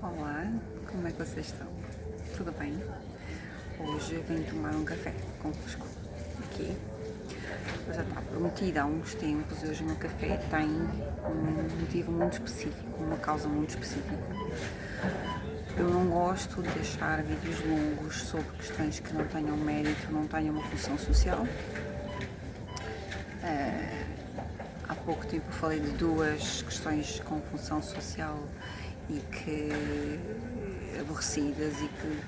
Olá, como é que vocês estão? Tudo bem? Hoje vim tomar um café convosco aqui. Eu já está prometida há uns tempos. Hoje o meu café tem um motivo muito específico, uma causa muito específica. Eu não gosto de deixar vídeos longos sobre questões que não tenham mérito, não tenham uma função social. Há pouco tempo falei de duas questões com função social e que aborrecidas e que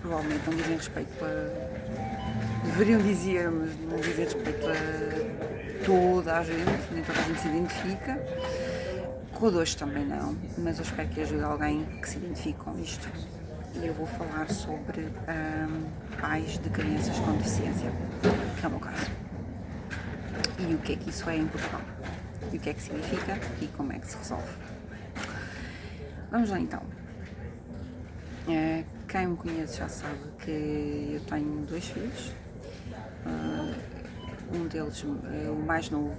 provavelmente não dizem respeito deveriam dizer, mas não dizem respeito a toda a gente, nem toda a gente se identifica. Com o dois também não, mas eu espero que ajude alguém que se identifique com isto. E eu vou falar sobre pais de crianças com deficiência, que é o meu caso. E o que é que isso é em Portugal, e o que é que significa e como é que se resolve. Vamos lá então. Quem me conhece já sabe que eu tenho dois filhos. Um deles, o mais novo,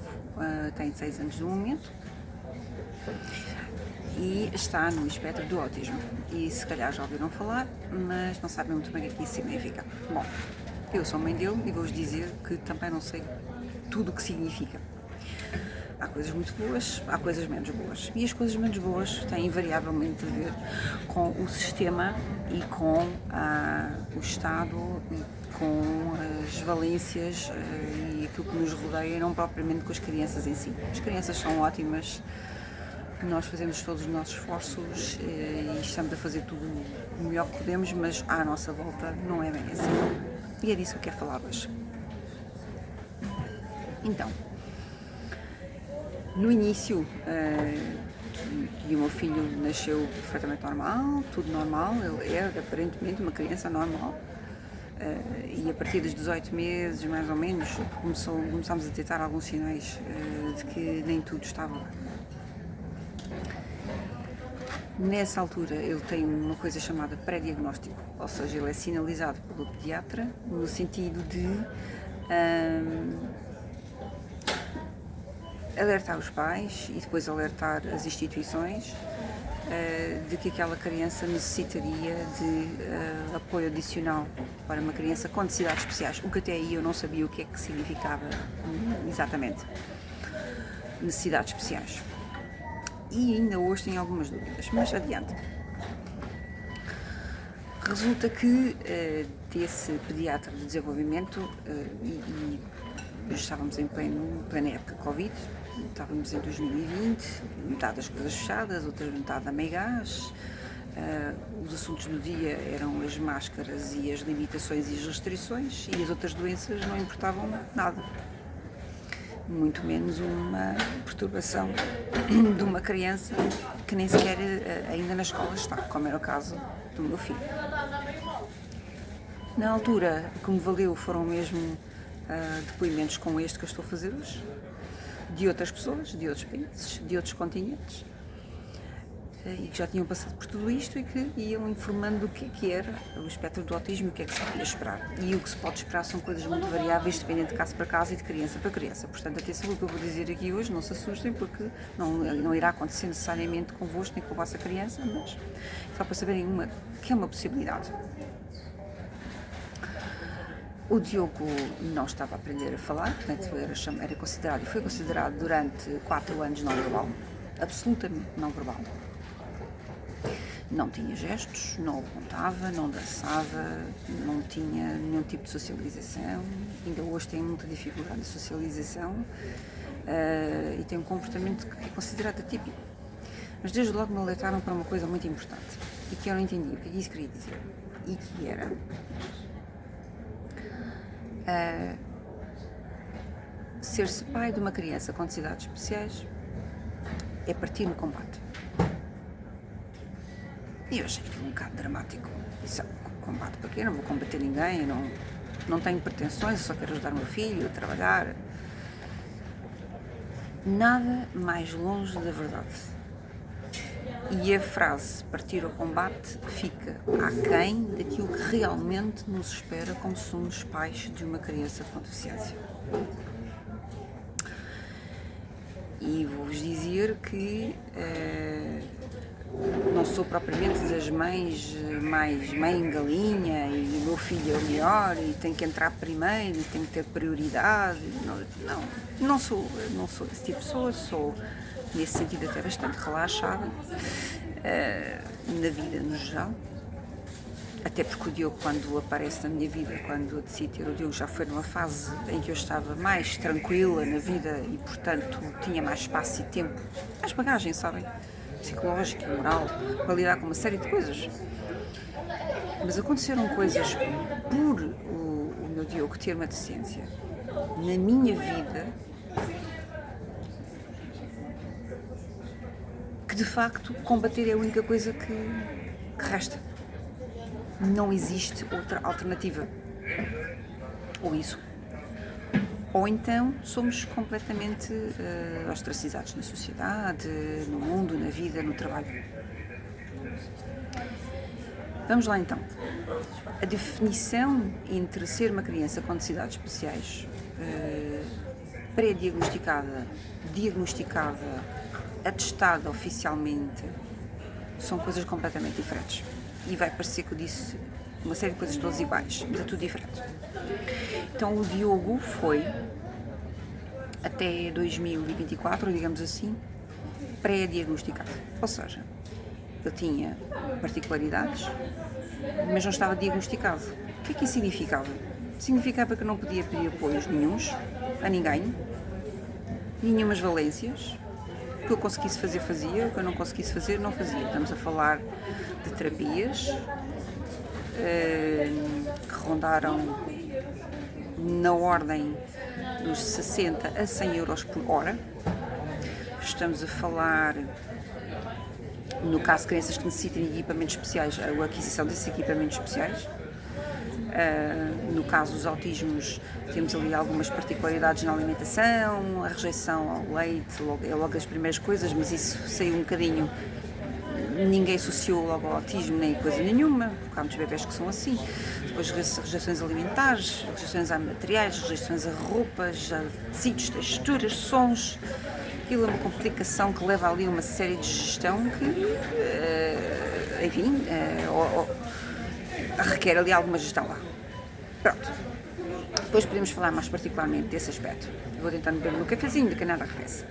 tem 6 anos no momento e está no espectro do autismo. E se calhar já ouviram falar, mas não sabem muito bem o que isso significa. Bom, eu sou mãe dele e vou-vos dizer que também não sei tudo o que significa. Há coisas muito boas, há coisas menos boas. E as coisas menos boas têm invariavelmente a ver com o sistema e com o Estado e com as valências e aquilo que nos rodeia, não propriamente com as crianças em si. As crianças são ótimas, nós fazemos todos os nossos esforços e estamos a fazer tudo o melhor que podemos, mas à nossa volta não é bem assim. E é disso que eu quero falar hoje. Então, no início, o meu filho nasceu perfeitamente normal, tudo normal, ele era aparentemente uma criança normal, e a partir dos 18 meses, mais ou menos, começámos a detectar alguns sinais de que nem tudo estava bem. Nessa altura ele tem uma coisa chamada pré-diagnóstico, ou seja, ele é sinalizado pelo pediatra no sentido de alertar os pais e depois alertar as instituições de que aquela criança necessitaria de apoio adicional para uma criança com necessidades especiais, o que até aí eu não sabia o que é que significava exatamente, necessidades especiais. E ainda hoje tenho algumas dúvidas, mas adiante. Resulta que desse pediatra de desenvolvimento, e estávamos em plena época Covid, estávamos em 2020, metade das coisas fechadas, outra metade a meio gás. Os assuntos do dia eram as máscaras e as limitações e as restrições, e as outras doenças não importavam nada. Muito menos uma perturbação de uma criança que nem sequer ainda na escola está, como era o caso do meu filho. Na altura, o que me valeu foram mesmo depoimentos como este que eu estou a fazer hoje, de outras pessoas, de outros países, de outros continentes, e que já tinham passado por tudo isto e que iam informando do que é que era o espectro do autismo e o que é que se podia esperar. E o que se pode esperar são coisas muito variáveis, dependendo de caso para caso e de criança para criança. Portanto, atenção ao que eu vou dizer aqui hoje, não se assustem, porque não irá acontecer necessariamente convosco nem com a vossa criança, mas só para saberem que é uma possibilidade. O Diogo não estava a aprender a falar, portanto era considerado, e foi considerado durante 4 anos não verbal, absolutamente não verbal. Não tinha gestos, não apontava, não dançava, não tinha nenhum tipo de socialização, ainda hoje tem muita dificuldade de socialização e tem um comportamento que é considerado atípico. Mas desde logo me alertaram para uma coisa muito importante e que eu não entendi o que isso queria dizer, e que era ser-se pai de uma criança com necessidades especiais é partir no combate. E eu achei aquilo um bocado dramático. Isso é um combate para quê? Eu não vou combater ninguém, não tenho pretensões, só quero ajudar o meu filho a trabalhar. Nada mais longe da verdade. E a frase partir ao combate fica aquém daquilo que realmente nos espera como somos pais de uma criança com deficiência. E vou-vos dizer que sou propriamente das mães mais mãe galinha e o meu filho é o melhor e tem que entrar primeiro e tem que ter prioridade. Não sou esse tipo de pessoa, sou nesse sentido até bastante relaxada na vida no geral. Até porque o Diogo, quando aparece na minha vida, quando eu decidi ter o Diogo, já foi numa fase em que eu estava mais tranquila na vida e, portanto, tinha mais espaço e tempo, mais bagagem, sabem? Psicológica, moral, para lidar com uma série de coisas. Mas aconteceram coisas por o meu Diogo ter uma deficiência na minha vida que, de facto, combater é a única coisa que resta. Não existe outra alternativa. Ou isso. Ou então somos completamente ostracizados na sociedade, no mundo, na vida, no trabalho. Vamos lá então. A definição entre ser uma criança com necessidades especiais, pré-diagnosticada, diagnosticada, atestada oficialmente, são coisas completamente diferentes. E vai parecer que eu disse uma série de coisas todas iguais, mas é tudo diferente. Então o Diogo foi, até 2024, digamos assim, pré-diagnosticado. Ou seja, ele tinha particularidades, mas não estava diagnosticado. O que é que isso significava? Significava que eu não podia pedir apoios nenhuns, a ninguém, nenhumas valências. O que eu conseguisse fazer, fazia. O que eu não conseguisse fazer, não fazia. Estamos a falar de terapias que rondaram na ordem dos 60 a 100 euros por hora. Estamos a falar, no caso de crianças que necessitem de equipamentos especiais, a aquisição desses equipamentos especiais. No caso dos autismos, temos ali algumas particularidades na alimentação, a rejeição ao leite, é logo as primeiras coisas, mas isso saiu um bocadinho, ninguém associou logo ao autismo nem coisa nenhuma, porque há muitos bebés que são assim. Depois rejeições alimentares, rejeições a materiais, rejeições a roupas, a tecidos, texturas, sons. Aquilo é uma complicação que leva ali uma série de gestão que, enfim, requer ali alguma gestão lá. Pronto. Depois podemos falar mais particularmente desse aspecto. Vou tentar beber no cafezinho, de que nada arrefece.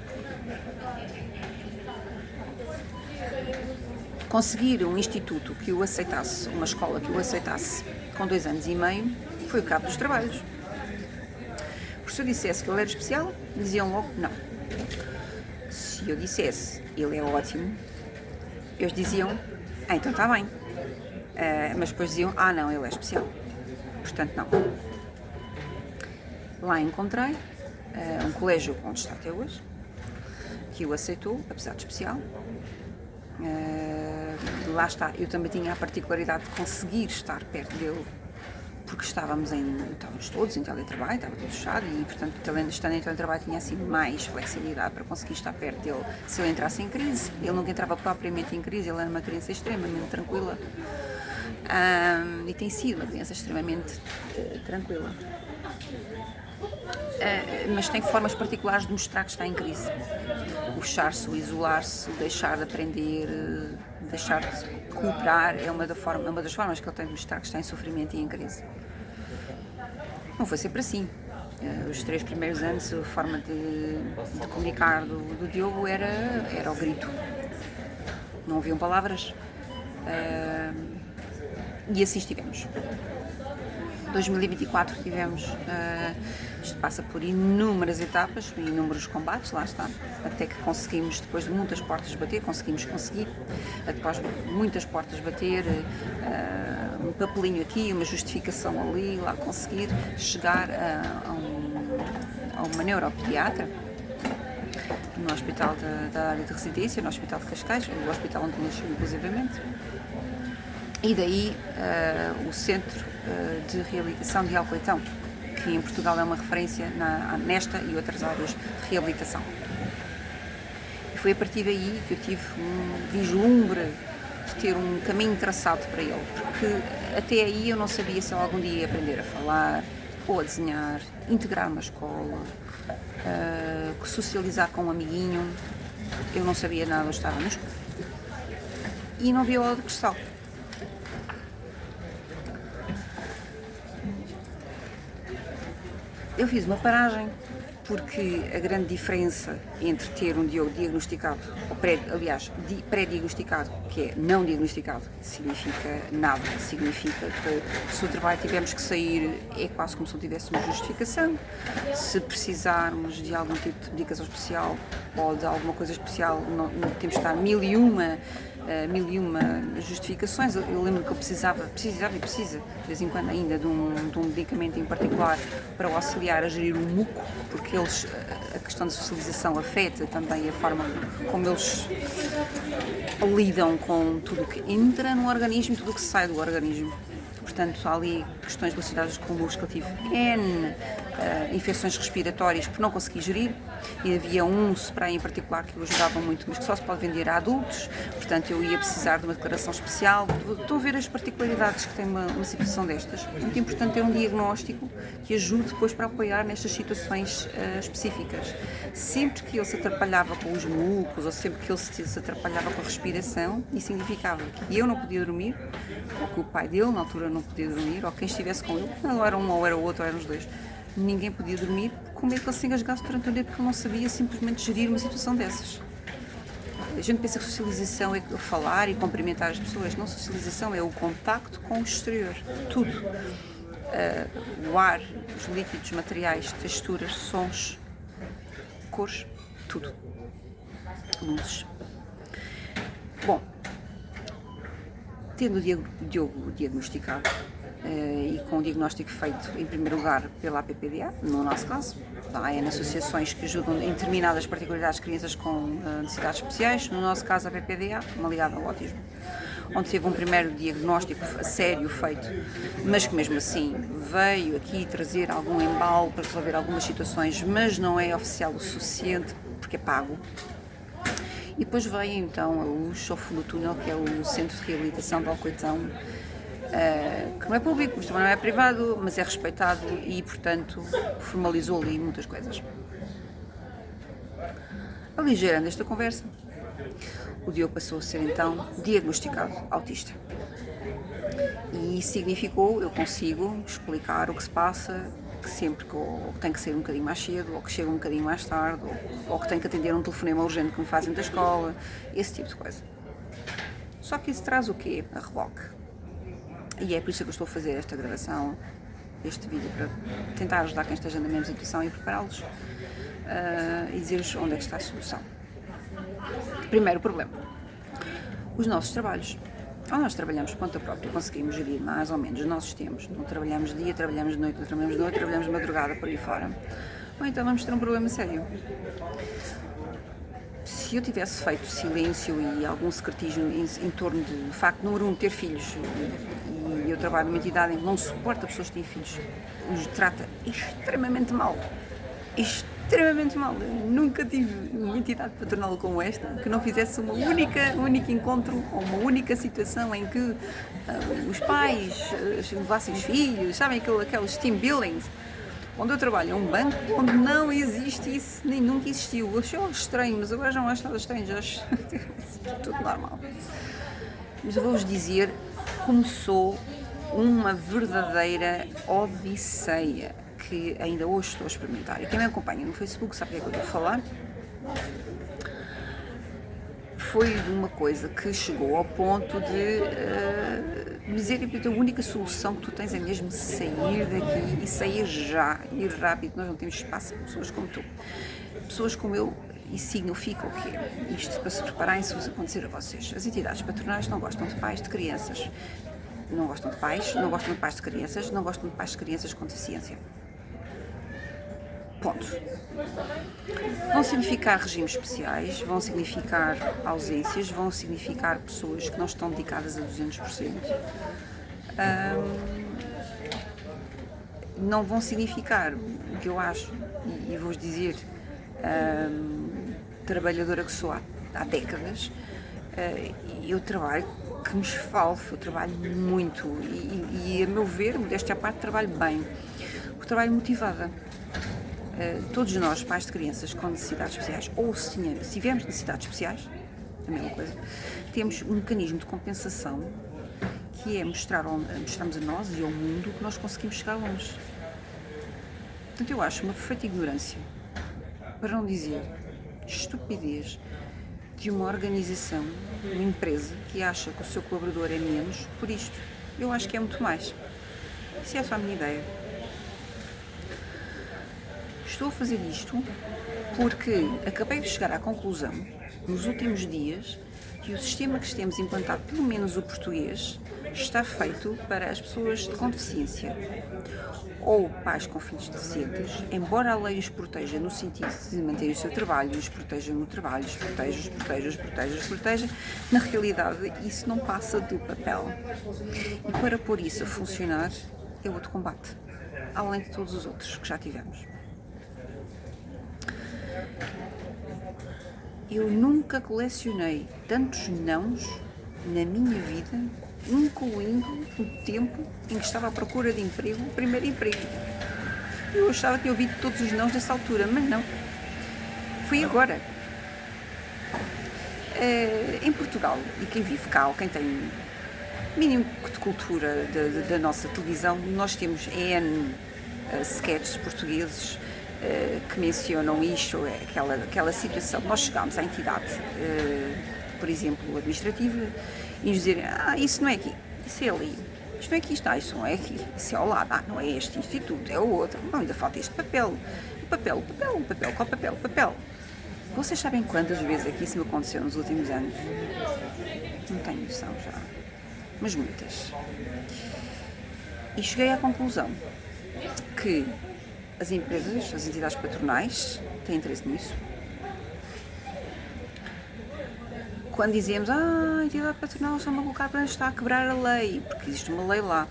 Conseguir um instituto que o aceitasse, uma escola que o aceitasse com 2 anos e meio, foi o cabo dos trabalhos. Porque se eu dissesse que ele era especial, diziam logo não. Se eu dissesse ele é ótimo, eles diziam, então está bem. Mas depois diziam, não, ele é especial. Portanto, não. Lá encontrei um colégio onde está até hoje, que o aceitou, apesar de especial. Lá está, eu também tinha a particularidade de conseguir estar perto dele, porque estávamos todos em teletrabalho, estava tudo fechado e, portanto, estando em teletrabalho tinha assim mais flexibilidade para conseguir estar perto dele se ele entrasse em crise. Ele nunca entrava propriamente em crise, ele era uma criança extremamente tranquila. E tem sido uma criança extremamente tranquila. Mas tem formas particulares de mostrar que está em crise. O fechar-se, o isolar-se, o deixar de aprender, deixar de cooperar é uma das formas que ele tem de mostrar que está em sofrimento e em crise. Não foi sempre assim. Os 3 primeiros anos a forma de comunicar do Diogo era o grito. Não haviam palavras. E assim estivemos. 2024 tivemos, isto passa por inúmeras etapas, inúmeros combates, lá está, até que conseguimos, depois de muitas portas bater, conseguir, depois de muitas portas bater, um papelinho aqui, uma justificação ali, lá conseguir chegar a uma neuropediatra no hospital da área de residência, no hospital de Cascais, o hospital onde nasceu inclusivamente. E daí o Centro de Reabilitação de Alcoitão, que em Portugal é uma referência nesta e outras áreas de reabilitação. E foi a partir daí que eu tive um vislumbre de ter um caminho traçado para ele, porque até aí eu não sabia se eu algum dia ia aprender a falar, ou a desenhar, integrar uma escola, socializar com um amiguinho. Eu não sabia nada, eu estava no escuro. e não via bola de cristal. Eu fiz uma paragem, porque a grande diferença entre ter um Diogo diagnosticado, ou pré-diagnosticado, que é não diagnosticado, significa nada, significa que se o trabalho tivermos que sair é quase como se não tivéssemos justificação, se precisarmos de algum tipo de medicação especial ou de alguma coisa especial, não temos que dar mil e uma justificações. Eu lembro que eu precisava e precisa, de vez em quando ainda, de um medicamento em particular para o auxiliar a gerir o muco, porque a questão da socialização afeta também a forma como eles lidam com tudo o que entra no organismo e tudo o que sai do organismo. Portanto, há ali questões relacionadas com o músculo. Eu tive N infecções respiratórias por não conseguir gerir, e havia um spray em particular que eu ajudava muito, mas que só se pode vender a adultos, portanto eu ia precisar de uma declaração especial. Estão a ver as particularidades que tem uma situação destas. Muito importante ter um diagnóstico que ajude depois para apoiar nestas situações específicas. Sempre que ele se atrapalhava com os mucos, ou sempre que ele se atrapalhava com a respiração, isso significava que eu não podia dormir, ou que o pai dele na altura não podia dormir, ou quem estivesse com ele, não era um ou era o outro, ou eram os dois, ninguém podia dormir, com medo que ele se engasgasse durante o dia, porque ele não sabia simplesmente gerir uma situação dessas. A gente pensa que socialização é falar e cumprimentar as pessoas. Não, socialização é o contacto com o exterior, tudo. O ar, os líquidos, materiais, texturas, sons, cores, tudo. Luzes. Bom, tendo o Diogo diagnosticado e com o diagnóstico feito em primeiro lugar pela APPDA, no nosso caso, há N associações que ajudam em determinadas particularidades de crianças com necessidades especiais, no nosso caso a APPDA, uma ligada ao autismo, onde teve um primeiro diagnóstico a sério feito, mas que mesmo assim veio aqui trazer algum embalo para resolver algumas situações, mas não é oficial o suficiente, porque é pago. E depois veio então a luz ao fundo do túnel, que é o Centro de Reabilitação de Alcoitão, que não é público, mas também não é privado, mas é respeitado e, portanto, formalizou ali muitas coisas. Aligerando esta conversa, o Diogo passou a ser então diagnosticado autista. E isso significou, eu consigo explicar o que se passa, que sempre que tem que sair um bocadinho mais cedo, ou que chega um bocadinho mais tarde, ou que tem que atender um telefonema urgente que me fazem da escola, esse tipo de coisa. Só que isso traz o quê? A reboque. E é por isso que eu estou a fazer esta gravação, este vídeo, para tentar ajudar quem esteja na mesma situação e prepará-los e dizer-lhes onde é que está a solução. Primeiro problema, os nossos trabalhos. Ou nós trabalhamos por conta própria, conseguimos gerir mais ou menos os nossos tempos, não trabalhamos de dia, trabalhamos de noite, não trabalhamos de noite, trabalhamos de madrugada, por aí fora. Ou então vamos ter um problema sério. Se eu tivesse feito silêncio e algum secretismo em torno do facto, número 1, ter filhos, e eu trabalho numa entidade em que não suporta pessoas que têm filhos, os trata extremamente mal. Extremamente mal. Eu nunca tive uma entidade patronal como esta que não fizesse um único encontro ou uma única situação em que os pais levassem os filhos, sabem, aqueles team buildings. Onde eu trabalho é um banco onde não existe isso, nem nunca existiu. Eu achei estranho, mas agora já não acho nada estranho, já acho tudo normal. Mas eu vou-vos dizer, começou uma verdadeira odisseia que ainda hoje estou a experimentar. E quem me acompanha no Facebook sabe o que é que eu estou a falar. Foi uma coisa que chegou ao ponto de dizer que a única solução que tu tens é mesmo sair daqui e sair já, ir rápido, nós não temos espaço para pessoas como tu. Pessoas como eu, isso significa o quê? Isto para se prepararem se acontecer a vocês. As entidades patronais não gostam de pais de crianças, não gostam de pais de crianças, não gostam de pais de crianças com deficiência. Ponto. Vão significar regimes especiais, vão significar ausências, vão significar pessoas que não estão dedicadas a 200%. Não vão significar, o que eu acho, e vou-vos dizer, trabalhadora que sou há décadas, eu trabalho que me esfalfo, eu trabalho muito e a meu ver, modéstia à parte, trabalho bem, porque trabalho motivada. Todos nós, pais de crianças com necessidades especiais, ou se tivermos necessidades especiais, a mesma coisa, temos um mecanismo de compensação que é mostrarmos a nós e ao mundo que nós conseguimos chegar longe. Portanto, eu acho uma perfeita ignorância, para não dizer estupidez, de uma organização, uma empresa que acha que o seu colaborador é menos por isto. Eu acho que é muito mais. Isso é só a minha ideia. Estou a fazer isto porque acabei de chegar à conclusão, nos últimos dias, que o sistema que temos implantado, pelo menos o português, está feito para as pessoas com deficiência ou pais com filhos deficientes, embora a lei os proteja no sentido de manter o seu trabalho, os proteja no trabalho, os proteja, na realidade isso não passa do papel. E para pôr isso a funcionar é outro combate, além de todos os outros que já tivemos. Eu nunca colecionei tantos nãos na minha vida, incluindo o tempo em que estava à procura de emprego, o primeiro emprego. Eu achava que tinha ouvido todos os nãos nessa altura, mas não. Foi agora. Em Portugal, e quem vive cá, ou quem tem mínimo de cultura da nossa televisão, nós temos N sketches portugueses que mencionam isto, aquela situação. Nós chegámos à entidade, por exemplo, administrativa, e nos dizerem, isso não é aqui, isso é ali, isto não é aqui, isso não é aqui, isso é ao lado, não é este instituto, é o outro, não, ainda falta este papel, qual papel? Vocês sabem quantas vezes aqui isso me aconteceu nos últimos anos? Não tenho noção já, mas muitas. E cheguei à conclusão que as empresas, as entidades patronais têm interesse nisso. Quando dizemos, a entidade patronal está-me a colocar para está a quebrar a lei, porque existe uma lei lá.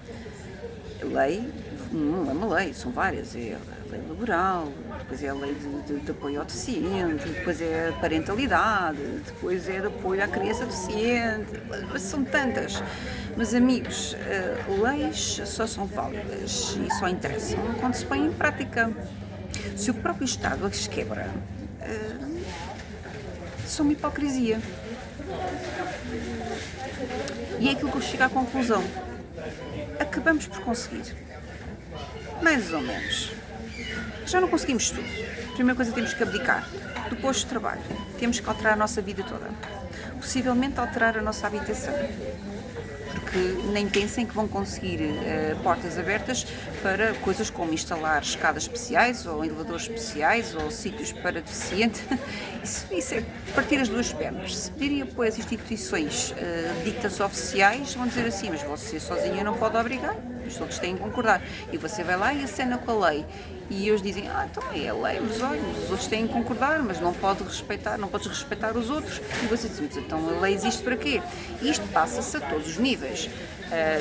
A lei não é uma lei, são várias. É a lei laboral, depois é a lei de apoio ao deficiente, depois é a parentalidade, depois é de apoio à criança deficiente. São tantas. Mas, amigos, leis só são válidas e só interessam quando se põem em prática. Se o próprio Estado as quebra, são uma hipocrisia. E é aquilo que eu chego à conclusão. Acabamos por conseguir. Mais ou menos. Já não conseguimos tudo. A primeira coisa, temos que abdicar do posto de trabalho. Temos que alterar a nossa vida toda. Possivelmente alterar a nossa habitação. Porque nem pensem que vão conseguir portas abertas para coisas como instalar escadas especiais ou elevadores especiais ou sítios para deficiente. Isso é partir as duas pernas. Se pedirem apoio às instituições ditas oficiais, vão dizer assim, mas você sozinha não pode obrigar, os outros têm que concordar. E você vai lá e acena com a lei. E eles dizem, então é a lei, mas olha, os outros têm que concordar, mas não podes respeitar os outros. E você diz, mas então a lei existe para quê? Isto passa-se a todos os níveis.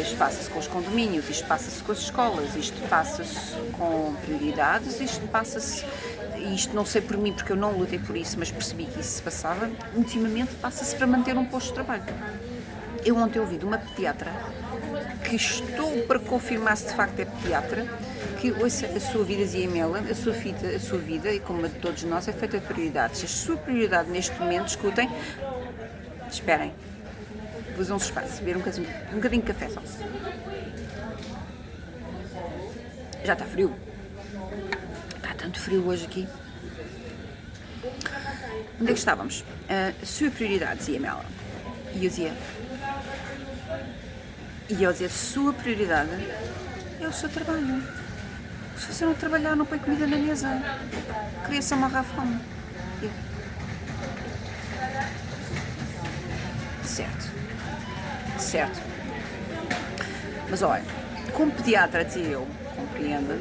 Isto passa-se com os condomínios, isto passa-se com as escolas, isto passa-se com prioridades, isto não sei por mim porque eu não lutei por isso, mas percebi que isso se passava, ultimamente passa-se para manter um posto de trabalho. Eu ontem ouvi de uma pediatra, que estou para confirmar se de facto é pediatra, que ouça, a sua vida, dizia-me ela, a sua vida, e como a de todos nós, é feita de prioridades. A sua prioridade neste momento, escutem, esperem, vou-vos um espaço, beber um bocadinho de café só. Já está frio. Está tanto frio hoje aqui. Onde é que estávamos? A sua prioridade, dizia-me ela. E eu dizia, a sua prioridade é o seu trabalho. Se você não trabalhar, não põe comida na mesa. Cria-se a morrer à fome. Certo. Mas olha, como pediatra, dizia eu, compreendo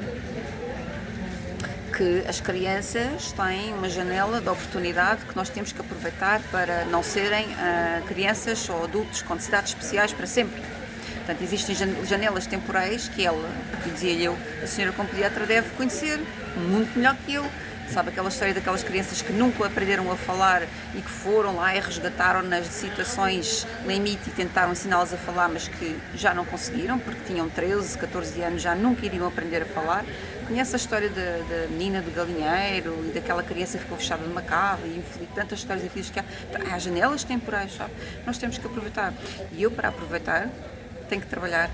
que as crianças têm uma janela de oportunidade que nós temos que aproveitar para não serem crianças ou adultos com necessidades especiais para sempre. Portanto, existem janelas temporais que ela, que dizia-lhe eu, a senhora como pediatra deve conhecer muito melhor que eu, Sabe aquela história daquelas crianças que nunca aprenderam a falar e que foram lá e resgataram-nas de situações limite e tentaram ensiná-las a falar, mas que já não conseguiram, porque tinham 13, 14 anos, já nunca iriam aprender a falar. Conhece a história da menina do galinheiro e daquela criança que ficou fechada numa cava e tantas histórias infelizes que há janelas temporais, sabe? Nós temos que aproveitar. E eu, para aproveitar, tenho que trabalhar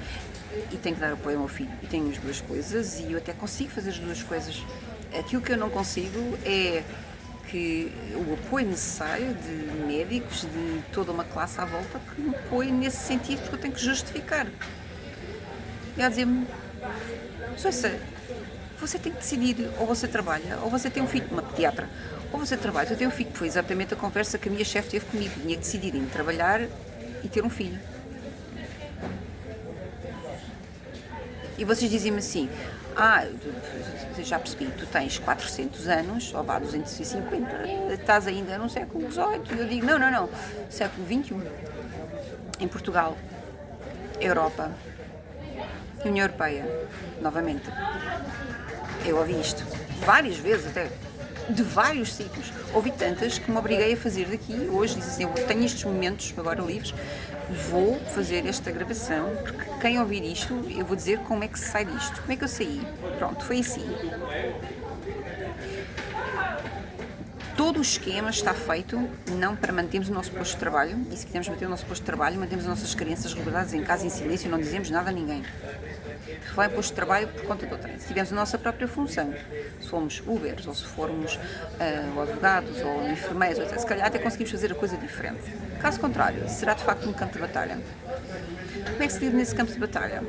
e tenho que dar apoio ao meu filho. E tenho as duas coisas e eu até consigo fazer as duas coisas. Aquilo que eu não consigo é que o apoio necessário de médicos, de toda uma classe à volta, que me apoie nesse sentido, porque eu tenho que justificar. E a dizer-me, você tem que decidir, ou você trabalha, ou você tem um filho, uma pediatra, ou você trabalha, eu tenho um filho, que foi exatamente a conversa que a minha chefe teve comigo, tinha que decidir em trabalhar e ter um filho. E vocês dizem-me assim, já percebi, tu tens 400 anos, ou vá, 250, estás ainda no século XVIII. E eu digo, não, século XXI. Em Portugal, Europa, União Europeia, novamente. Eu ouvi isto várias vezes até, de vários sítios. Ouvi tantas que me obriguei a fazer daqui. Hoje disse assim, eu tenho estes momentos agora livres, vou fazer esta gravação, porque quem ouvir isto, eu vou dizer como é que se sai disto. Como é que eu saí? Pronto, foi assim. Todo o esquema está feito não para mantermos o nosso posto de trabalho, e se quisermos manter o nosso posto de trabalho, mantemos as nossas crianças resguardadas em casa em silêncio e não dizemos nada a ninguém. Vai posto de trabalho por conta do trânsito. Se tivermos a nossa própria função, se formos Ubers, ou se formos advogados, ou enfermeiros, ou se calhar até conseguimos fazer a coisa diferente. Caso contrário, será de facto um campo de batalha. Como é que se vive nesse campo de batalha?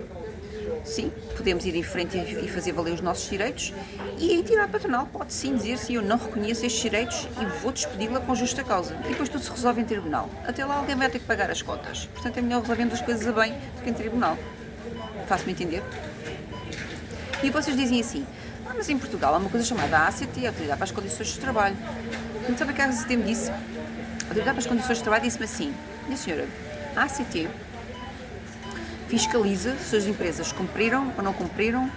Sim, podemos ir em frente e fazer valer os nossos direitos, e a entidade patronal pode sim dizer se eu não reconheço estes direitos e vou despedi-la com justa causa. E depois tudo se resolve em tribunal. Até lá alguém vai ter que pagar as contas. Portanto, é melhor resolvendo as coisas a bem do que em tribunal. Faço-me entender? E vocês dizem assim, mas em Portugal há uma coisa chamada ACT, Autoridade para as Condições de Trabalho. Não sabe o que a ACT me disse? A Autoridade para as Condições de Trabalho disse-me assim, minha senhora, a ACT fiscaliza se as empresas cumpriram ou não cumpriram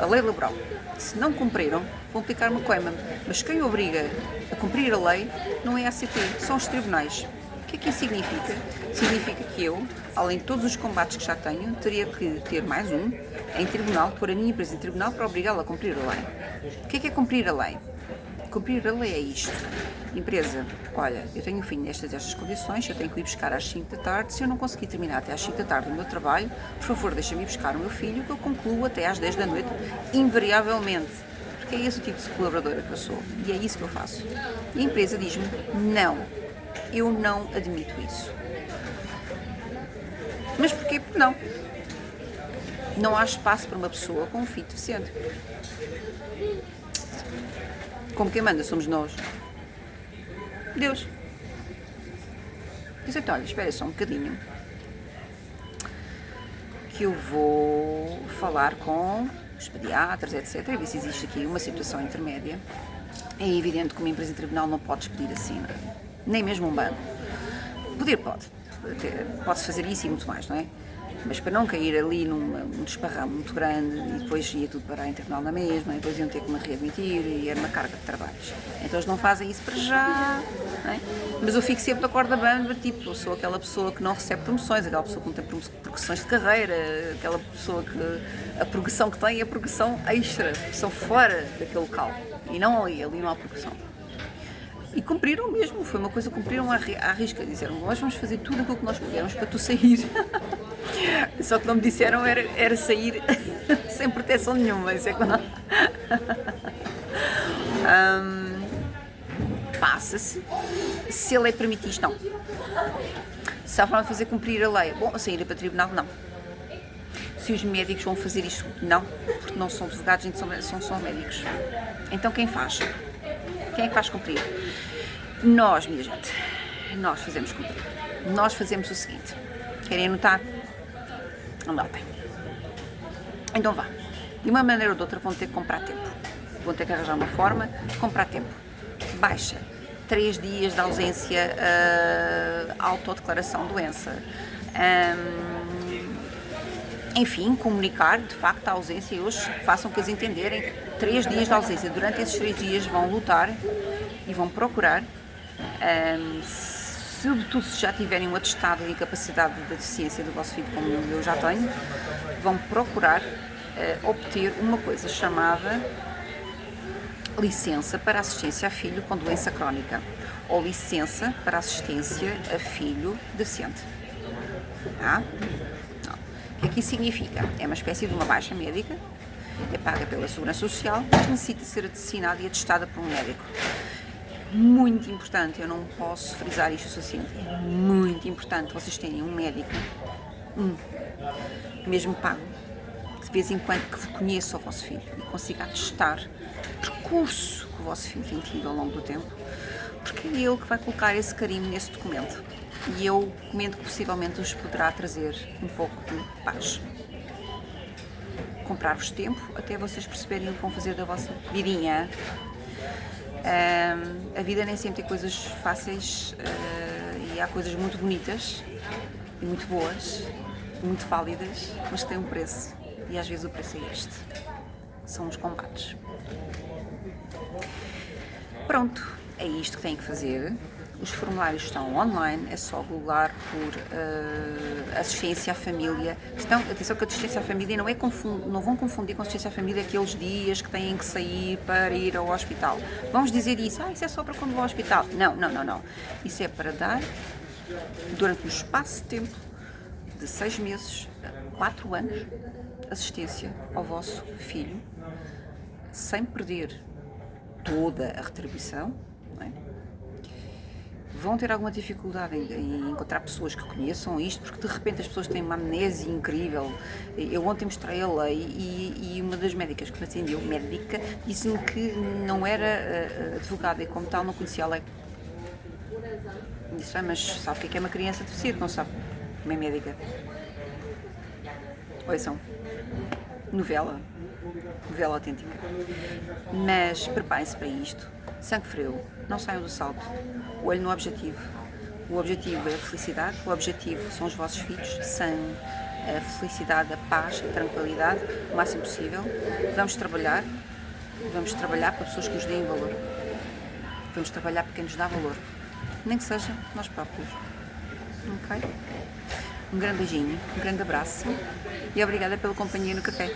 a lei laboral. Se não cumpriram, vão aplicar uma coima. Mas quem obriga a cumprir a lei não é a ACT, são os tribunais. O que é que isso significa? Significa que eu, além de todos os combates que já tenho, teria que ter mais um em tribunal, pôr a minha empresa em tribunal para obrigá-la a cumprir a lei. O que é cumprir a lei? Cumprir a lei é isto. Empresa, olha, eu tenho um filho nestas condições, eu tenho que ir buscar às 5 da tarde, se eu não conseguir terminar até às 5 da tarde o meu trabalho, por favor, deixa-me ir buscar o meu filho, que eu concluo até às 10 da noite, invariavelmente. Porque é esse o tipo de colaboradora que eu sou, e é isso que eu faço. E a empresa diz-me, não, eu não admito isso. Mas porquê? Porque não. Não há espaço para uma pessoa com um filho deficiente. Como quem manda somos nós. Deus. Diz então, olha, espera só um bocadinho, que eu vou falar com os pediatras, etc. E ver se existe aqui uma situação intermédia. É evidente que uma empresa em tribunal não pode despedir assim, não é? Nem mesmo um banco. Poder pode. Pode-se fazer isso e muito mais, não é? Mas para não cair ali num desparramo muito grande e depois ia tudo parar em tribunal na mesma, e depois iam ter que me readmitir e era uma carga de trabalhos. Então eles não fazem isso para já, não é? Mas eu fico sempre da corda bamba, tipo, eu sou aquela pessoa que não recebe promoções, aquela pessoa que não tem progressões de carreira, aquela pessoa que a progressão que tem é a progressão extra, progressão fora daquele local, e não ali não há progressão. E cumpriram mesmo, foi uma coisa que cumpriram à risca, disseram, nós vamos fazer tudo aquilo que nós pudermos para tu sair. Só que não me disseram era sair sem proteção nenhuma, isso é que não. Passa-se, se a lei permite isto, não. Se há forma de fazer cumprir a lei, bom, sair para o tribunal, não. Se os médicos vão fazer isto, não, porque não são advogados, são só médicos. Então quem faz? Quem é que faz cumprir? Nós, minha gente, nós fazemos cumprir. Nós fazemos o seguinte, querem anotar? Anotem. Então vá, de uma maneira ou de outra vão ter que comprar tempo. Vão ter que arranjar uma forma de comprar tempo. Baixa, 3 dias de ausência, autodeclaração de doença. enfim, comunicar de facto a ausência e hoje façam que eles entenderem 3 dias de ausência. Durante esses 3 dias vão lutar e vão procurar, sobretudo se já tiverem um atestado de incapacidade da deficiência do vosso filho, como eu já tenho, vão procurar obter uma coisa chamada licença para assistência a filho com doença crónica ou licença para assistência a filho deficiente. Tá? O que é que isso significa? É uma espécie de uma baixa médica, é paga pela Segurança Social, mas necessita ser assinada e atestada por um médico. Muito importante, eu não posso frisar isto o suficiente, é muito importante vocês terem um médico, mesmo pago, que de vez em quando que conheça o vosso filho e consiga atestar o percurso que o vosso filho tem tido ao longo do tempo, porque é ele que vai colocar esse carimbo nesse documento. E eu comento que possivelmente vos poderá trazer um pouco de paz. Comprar-vos tempo até vocês perceberem o que vão fazer da vossa vidinha. A vida nem sempre tem coisas fáceis e há coisas muito bonitas e muito boas, muito válidas, mas que têm um preço. E às vezes o preço é este. São os combates. Pronto, é isto que têm que fazer. Os formulários estão online, é só googlar por assistência à família. Atenção que a assistência à família não vão confundir com assistência à família aqueles dias que têm que sair para ir ao hospital. Vamos dizer isso, isso é só para quando vou ao hospital. Não. Isso é para dar, durante um espaço de tempo de 6 meses a 4 anos, assistência ao vosso filho, sem perder toda a retribuição. Não é? Vão ter alguma dificuldade em encontrar pessoas que conheçam isto, porque de repente as pessoas têm uma amnésia incrível. Eu ontem mostrei a lei e uma das médicas que me atendeu, médica, disse-me que não era advogada e como tal não conhecia a lei. Disse, mas sabe o que é uma criança deficiente? Não sabe, como é médica. Ouçam, novela autêntica. Mas preparem-se para isto. Sangue frio, não saiam do salto. O olho no objetivo. O objetivo é a felicidade, o objetivo são os vossos filhos, são a felicidade, a paz, a tranquilidade, o máximo possível. Vamos trabalhar para pessoas que nos deem valor. Vamos trabalhar para quem nos dá valor. Nem que seja nós próprios. Ok? Um grande beijinho, um grande abraço e obrigada pela companhia no café.